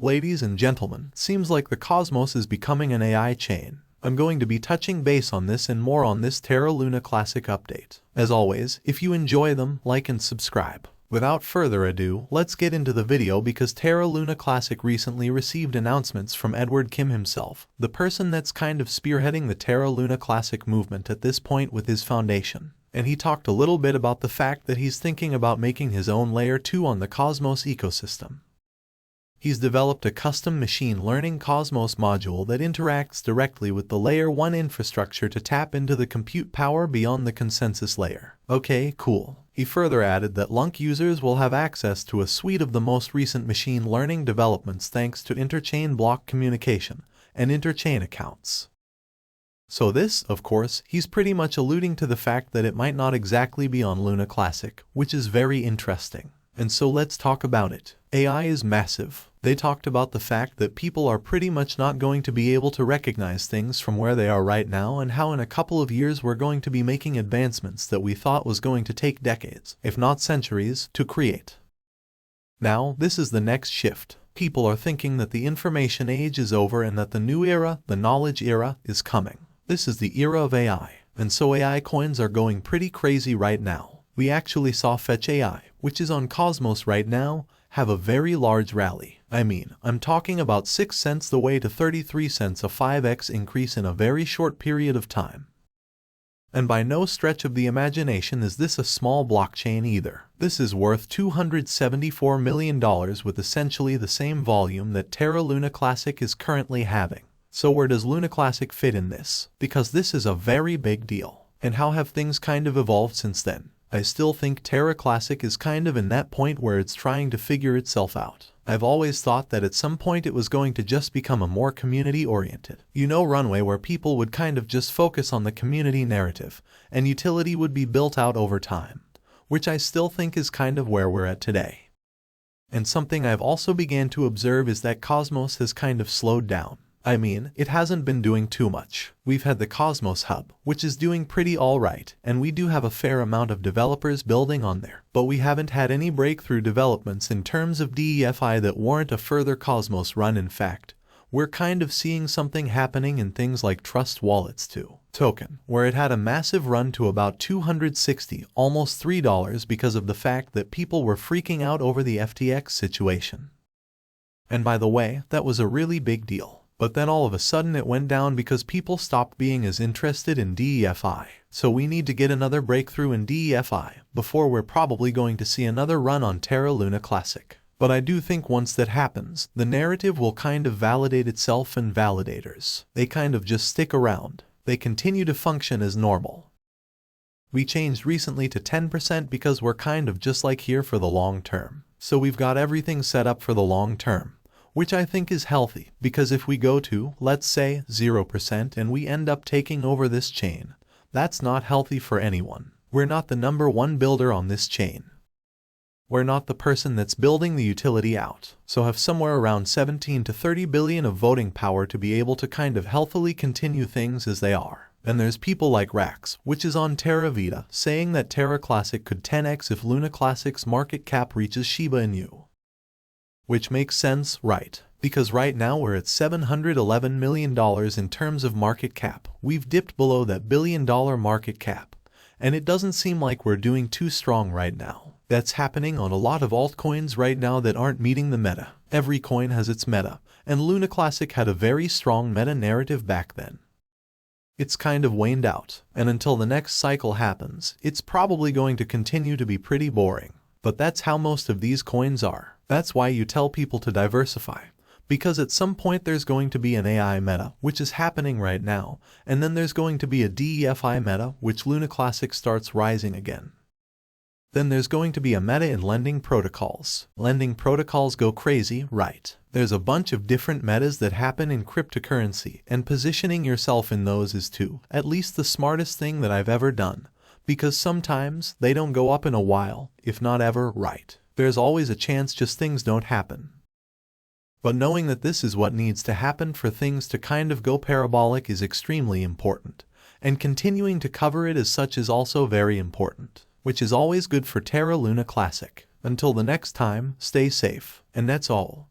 Ladies and gentlemen, seems like the cosmos is becoming an AI chain. I'm going to be touching base on this and more on this Terra Luna Classic update. As always, if you enjoy them, like and subscribe. Without further ado, let's get into the video because Terra Luna Classic recently received announcements from Edward Kim himself, the person that's kind of spearheading the Terra Luna Classic movement at this point with his foundation. And he talked a little bit about the fact that he's thinking about making his own Layer 2 on the Cosmos ecosystem. He's developed a custom machine learning Cosmos module that interacts directly with the Layer 1 infrastructure to tap into the compute power beyond the consensus layer. Okay, cool. He further added that LUNC users will have access to a suite of the most recent machine learning developments thanks to interchain block communication and interchain accounts. So this, of course, he's pretty much alluding to the fact that it might not exactly be on Luna Classic, which is very interesting. And so let's talk about it. AI is massive. They talked about the fact that people are pretty much not going to be able to recognize things from where they are right now and how in a couple of years we're going to be making advancements that we thought was going to take decades, if not centuries, to create. Now, this is the next shift. People are thinking that the information age is over and that the new era, the knowledge era, is coming. This is the era of AI, and so AI coins are going pretty crazy right now. We actually saw Fetch AI, which is on Cosmos right now, have a very large rally. I'm talking about 6 cents the way to 33 cents, a 5x increase in a very short period of time. And by no stretch of the imagination is this a small blockchain either. This is worth $274 million with essentially the same volume that Terra Luna Classic is currently having. So where does Luna Classic fit in this? Because this is a very big deal. And how have things kind of evolved since then? I still think Terra Classic is kind of in that point where it's trying to figure itself out. I've always thought that at some point it was going to just become a more community-oriented, runway where people would kind of just focus on the community narrative, and utility would be built out over time, which I still think is kind of where we're at today. And something I've also began to observe is that Cosmos has kind of slowed down. It hasn't been doing too much. We've had the Cosmos Hub, which is doing pretty alright, and we do have a fair amount of developers building on there. But we haven't had any breakthrough developments in terms of DeFi that warrant a further Cosmos run. In fact, we're kind of seeing something happening in things like Trust Wallets too. Token, where it had a massive run to about $260, almost $3 because of the fact that people were freaking out over the FTX situation. And by the way, that was a really big deal. But then all of a sudden it went down because people stopped being as interested in DeFi. So we need to get another breakthrough in DeFi before we're probably going to see another run on Terra Luna Classic. But I do think once that happens, the narrative will kind of validate itself, and validators, they kind of just stick around. They continue to function as normal. We changed recently to 10% because we're kind of just like here for the long term. So we've got everything set up for the long term, which I think is healthy, because if we go to, let's say, 0% and we end up taking over this chain, that's not healthy for anyone. We're not the #1 builder on this chain. We're not the person that's building the utility out, so have somewhere around 17 to 30 billion of voting power to be able to kind of healthily continue things as they are. And there's people like Rax, which is on Terra Vita, saying that Terra Classic could 10x if Luna Classic's market cap reaches Shiba Inu. Which makes sense, right? Because right now we're at $711 million in terms of market cap. We've dipped below that billion-dollar market cap. And it doesn't seem like we're doing too strong right now. That's happening on a lot of altcoins right now that aren't meeting the meta. Every coin has its meta, and Luna Classic had a very strong meta narrative back then. It's kind of waned out, and until the next cycle happens, it's probably going to continue to be pretty boring. But that's how most of these coins are. That's why you tell people to diversify. Because at some point there's going to be an AI meta, which is happening right now, and then there's going to be a DeFi meta, which Luna Classic starts rising again. Then there's going to be a meta in lending protocols. Lending protocols go crazy, right? There's a bunch of different metas that happen in cryptocurrency, and positioning yourself in those is at least the smartest thing that I've ever done. Because sometimes they don't go up in a while, if not ever, right? There's always a chance just things don't happen. But knowing that this is what needs to happen for things to kind of go parabolic is extremely important, and continuing to cover it as such is also very important, which is always good for Terra Luna Classic. Until the next time, stay safe, and that's all.